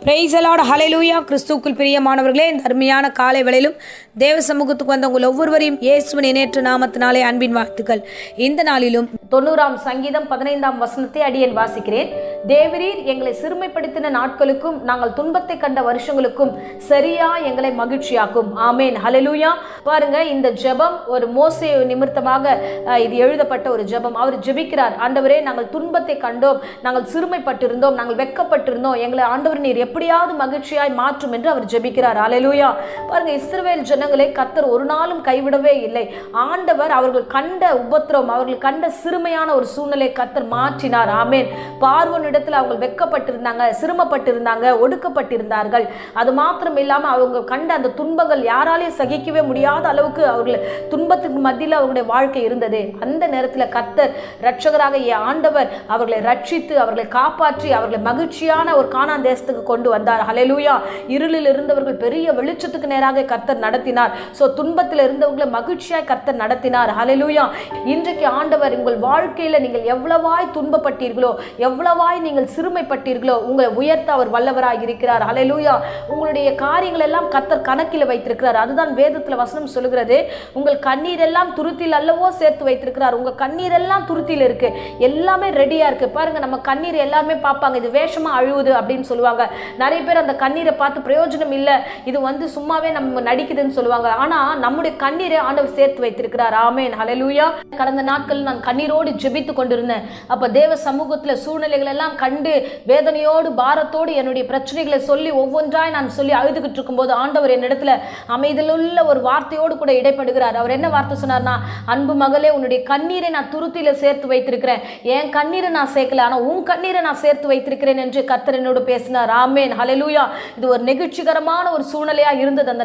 Praise the Lord, ஹல்லேலூயா. கிறிஸ்துவுக்குள் பிரியமானவர்களே, இந்த அருமையான காலை வேளையிலும் தேவ சமூகத்துக்கு வந்த உங்கள் ஒவ்வொருவரையும் இயேசுவின் இணையற்ற நாமத்தினாலே அன்பின் வாழ்த்துக்கள். இந்த நாளிலும் 90ஆம் சங்கீதம் 15ஆம் வசனத்தை அடியேன் வாசிக்கிறேன். தேவரீர் எங்களை சிறுமைப்படுத்தின நாட்களுக்கும் நாங்கள் துன்பத்தை கண்ட வருஷங்களுக்கும் சரியா எங்களை மகிழ்ச்சியாக்கும். ஆமேன், ஹல்லேலூயா. பாருங்க, இந்த ஜெபம் ஒரு மோசே நிமித்தமாக இது எழுதப்பட்ட ஒரு ஜெபம். அவர் ஜெபிக்கிறார், ஆண்டவரே நாங்கள் துன்பத்தை கண்டோம், நாங்கள் சிறுமைப்பட்டிருந்தோம், நாங்கள் வெட்கப்பட்டிருந்தோம், எங்களை ஆண்டவர் நீர் எப்படியாவது மகிழ்ச்சியாய் மாற்றும் என்று அவர் ஜெபிக்கிறார். ஹல்லேலூயா. பாருங்க, இஸ்ரவேல் ஜனங்களை கர்த்தர் ஒரு நாளும் கைவிடவே இல்லை. ஆண்டவர் அவர்கள் கண்ட உபத்திரம், அவர்கள் கண்ட சிறுமையான ஒரு சூழ்நிலை கர்த்தர் மாற்றினார். ஆமேன். பார்வோன் இடத்துல அவங்க வெட்கப்பட்டிருந்தாங்க, சிறுமப்பட்டிருந்தாங்க, ஒடுக்கப்பட்டிருந்தார்கள். அது மாத்திரம் இல்லாம அவங்க கண்ட அந்த துன்பங்கள் யாராலையும் சகிக்கவே முடியாத அளவுக்கு அவர்கள் துன்பத்துக்கு மத்தியில் அவர்களுடைய வாழ்க்கை இருந்தது. அந்த நேரத்தில் கர்த்தர் இரட்சகராக ஆண்டவர் அவர்களை ரட்சித்து அவர்களை காப்பாற்றி அவர்களை மகிழ்ச்சியான ஒரு கானான் தேசத்துக்கு கொண்டு வந்தார். ஹல்லேலூயா. இருளில் இருந்தவர்கள் பெரிய வெளிச்சத்துக்கு நேராக கர்த்தர் நடத்தினார். துன்பத்தில் இருந்தவர்களை மகிழ்ச்சியாய் கர்த்தர் நடத்தினார். ஹல்லேலூயா. இன்றைக்கு ஆண்டவர் உங்கள் வாழ்க்கையில நீங்கள் எவ்வளவாய் துன்பப்பட்டீர்களோ, எவ்வளவாய் நீங்கள் சிறுமைப்பட்டீர்களோ, உங்களை உயர்த்த அவர் வல்லவராய் இருக்கிறார். ஹல்லேலூயா. உங்களுடைய காரியங்கள் எல்லாம் கர்த்தர் கணக்கில் வைத்திருக்கிறார். அதுதான் வேதத்துல வசனம் சொல்லுகிறது, உங்கள் கண்ணீர் எல்லாம் துருத்தியில் அல்லவோ சேர்த்து வைத்திருக்கிறார். உங்க கண்ணீர் எல்லாம் துருத்தியில் இருக்கு, எல்லாமே ரெடியா இருக்கு. பாருங்க, நம்ம கண்ணீர் எல்லாமே பார்ப்பாங்க, இது வேஷமா அழுவுது அப்படின்னு சொல்லுவாங்க. நிறைய பேர் அந்த கண்ணீரை பார்த்து பிரயோஜனம் இல்லை, இது சும்மாவே நம்ம நடிக்குதுன்னு சொல்லுவாங்க. ஆனா நம்முடைய கண்ணீரை ஆண்டவர் சேர்த்து வைத்திருக்கிறார். ஆமேன், ஹல்லேலூயா. கடந்த நாட்கள் நான் கண்ணீரோடு ஜெபித்து கொண்டிருந்தேன். அப்ப தேவ சமூகத்துல சூழ்நிலைகள் எல்லாம் கண்டு வேதனையோடு பாரத்தோடு என்னுடைய பிரச்சனைகளை சொல்லி ஒவ்வொன்றாய் நான் சொல்லி அழுதுகிட்டு இருக்கும்போது ஆண்டவர் என்னிடத்துல அமைதியிலுள்ள ஒரு வார்த்தையோடு கூட இடைப்படுகிறார். அவர் என்ன வார்த்தை சொன்னார்னா, அன்பு மகளே, உன்னுடைய கண்ணீரை நான் துருத்தியில சேர்த்து வைத்திருக்கிறேன். என் கண்ணீரை நான் சேர்க்கல, ஆனா உன் கண்ணீரை நான் சேர்த்து வைத்திருக்கிறேன் என்று கர்த்தர் என்னோடு பேசினார். ஆமேன், ஹல்லேலூயா. இது ஒரு நெகிழ்ச்சிகரமான ஒரு சூழ்நிலையா இருந்தது. அந்த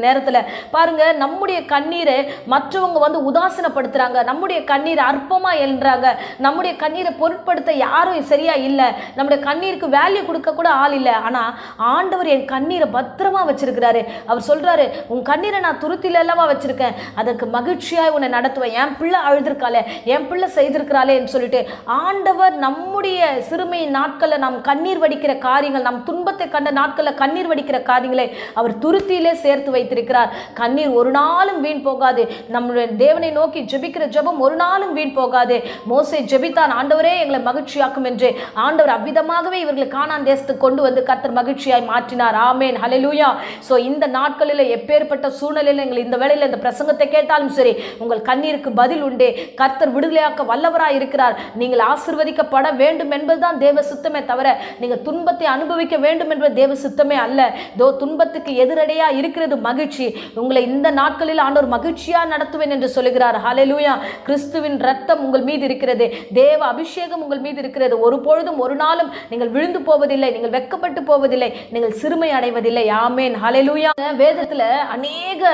நேரத்துல பாருங்க, நம்முடைய கண்ணீரை மற்றவங்க உதாசீனப்படுத்துறாங்க, நம்முடைய கண்ணீரை அற்பமா எழுறாங்க, நம்முடைய கண்ணீரை பொருட்படுத்த யாரும் சரியா இல்லை, நம்முடைய கண்ணீருக்கு வேல்யூ கொடுக்க கூட ஆள் இல்லை. ஆனா ஆண்டவர் என் கண்ணீரை பத்திரமா வச்சிருக்கிறாரு. அவர் சொல்றாரு, உன் கண்ணீரை நான் துருத்தில அல்லவா வச்சிருக்கேன், அதற்கு மகிழ்ச்சியாய் உன்னை நடத்துவேன். என் பிள்ளை அழுதுருக்காளே, என் பிள்ளை செய்திருக்கிறாளே என்று சொல்லிட்டு ஆண்டவர் நம்முடைய சிறுமை நாட்களை நாம் கண்ணீர் வடிக்கிற காரியங்கள், நம் துன்பத்தை கண்ட நாட்களில் கண்ணீர் வடிக்கிற காரியங்களை அவர் துருத்தியிலே சேர்த்து வைத்திருக்கிறார். கண்ணீர் ஒரு நாளும் வீண் போகாது. நம்முடைய தேவனை நோக்கி ஜெபிக்கிற ஜெபம் ஒரு நாளும் வீண் போகாது. மோசே ஜெபித்தான், ஆண்டவரே எங்களை மகிழ்ச்சியாக்கும் என்று. ஆண்டவர் அவ்விதமாகவே இவர்களை கானான் தேசத்துக்கு கொண்டு வந்து கர்த்தர் மகிழ்ச்சியாய் மாற்றினார். ஆமேன், ஹல்லேலூயா. இந்த நாட்களில் எப்பேற்பட்ட சூழ்நிலையில் நீங்கள் இந்த வேளையில் இந்த பிரசங்கத்தை கேட்டாலும் சரி, உங்கள் கண்ணீருக்கு பதில் உண்டு. கர்த்தர் விடுதலையாக்க வல்லவராய் இருக்கிறார். நீங்கள் ஆசீர்வதிக்கப்பட வேண்டும் என்பதுதான் தேவ சித்தமே தவிர நீங்கள் துன்பத்தை அனுபவிக்க வேண்டும் என்பது தேவ சித்தமே அல்ல. துன்பத்துக்கு எதிரடையா இருக்கிறது மகிழ்ச்சி. உங்களை இந்த நாட்களில் ஆண்டவர் மகிழ்ச்சியா நடத்துவேன் என்று சொல்லுகிறார். ஹல்லேலூயா. கிறிஸ்துவின் ரத்தம் உங்கள் மீது இருக்கிறது, தேவ அபிஷேகம் உங்கள் மீது இருக்கிறது. ஒரு பொழுதும் ஒரு நாளும் நீங்கள் விழுந்து போவதில்லை, நீங்கள் வெட்கப்பட்டு போவதில்லை, நீங்கள் சிறுமை அடைவதில்லை. ஆமேன், ஹல்லேலூயா. வேதத்துல அநேக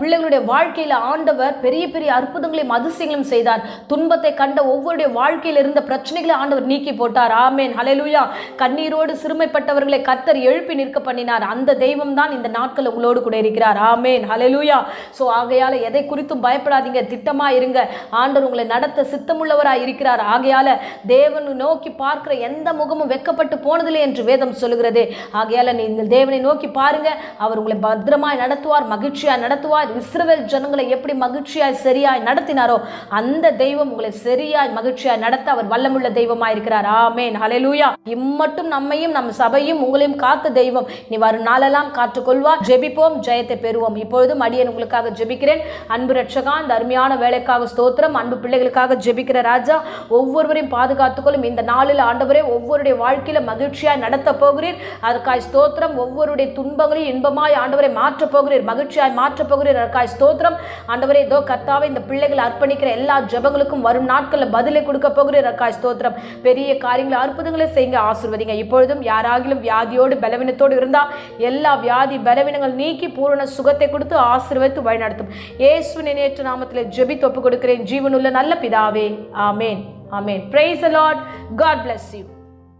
பிள்ளைகளுடைய வாழ்க்கையில ஆண்டவர் பெரிய பெரிய அற்புதங்களையும் அதிசயங்களையும் செய்தார். துன்பத்தை கண்ட ஒவ்வொருடைய வாழ்க்கையில் இருந்த பிரச்சனைகளை ஆண்டவர் நீக்கி போட்டார். ஆமேன், ஹல்லேலூயா. கண்ணீரோடு சிறுமைப்பட்டவர்களை கர்த்தர் எழுப்பி நிற்க பண்ணினார். அந்த தெய்வம் தான் இந்த நாட்கள் உங்களோடு கூட இருக்கிறார். ஆமேன், ஹல்லேலூயா. ஆகையால எதை குறித்தும் பயப்படாதீங்க, திட்டமா இருங்க. ஆண்டவர் உங்களை நடத்த சித்தமுள்ளவராய் இருக்கிறார். ஆகையால தேவனை நோக்கி பார்க்கிற எந்த முகமும் வெட்கப்பட்டு போனதில்லை என்று வேதம் சொல்லுகிறது. ஆகையால நீங்கள் தேவனை நோக்கி பாருங்க, அவர் உங்களை பத்திரமாய் நடத்துவார், மகிழ்ச்சியாய் நடத்துவார். இஸ்ரவேல் ஜனங்களை எப்படி மகிழ்ச்சியாய் சரியாய் நடத்தினாரோ அந்த தெய்வம் உங்களை சரியாய் மகிழ்ச்சியாய் நடத்த அவர் வல்லமுள்ள தெய்வமாய் இருக்கிறார். ஆமேன், ஹல்லேலூயா. இம்மட்டும் நம்மையும் நம் சபையும் உங்களையும் காத்த தெய்வம் நீ வரும் நாளெல்லாம் காத்துக்கொள்வார். ஜெபிப்போம், ஜெயத்தை பெறுவோம். இப்பொழுதும் அடியேன் உங்களுக்காக ஜெபிக்கிறேன். அன்பு ரட்சகா, இந்த அருமையான வேலைக்காக ஸ்தோத்திரம். அன்பு பிள்ளைகளுக்காக ஜெபிக்கிற ராஜா, ஒவ்வொருவரையும் பாதுகாத்துக்கொள்ளும். இந்த நாளில் ஆண்டவரே ஒவ்வொருடைய வாழ்க்கையில மகிழ்ச்சியாய் நடத்த போகிறீர். அதற்காய் ஸ்தோத்திரம். ஒவ்வொருடைய துன்பங்களையும் இன்பமாய் ஆண்டவரை மாற்ற போகிறீர், மகிழ்ச்சியாய் மாற்ற போகிறீர். அதற்காய் ஸ்தோத்திரம். ஆண்டவரே, இதோ கர்த்தாவே, இந்த பிள்ளைகளை அர்ப்பணிக்கிற எல்லா ஜெபங்களுக்கும் வரும் நாட்களில் பதிலை கொடுக்க போகிறீர். அதற்காய் ஸ்தோத்திரம். பெரிய காரியங்களை அற்புதங்களை செய்யுங்க, ஆசீர்வதிங்க. இப்பொழுதும் யாராகிலும் வியாதியோடு பலவீனத்தோடு இருந்தா எல்லா வியாதி பலவீனங்கள் நீக்கி பூரண சுகத்தை கொடுத்து ஆசீர்வதித்து வழிநடத்தும். இயேசுவின் இணையற்ற நாமத்தில் ஜெபித்து ஒப்புக் கொடுக்கிறேன், ஜீவனுள்ள நல்ல பிதாவே. ஆமேன், ஆமேன். Praise the Lord. God bless you.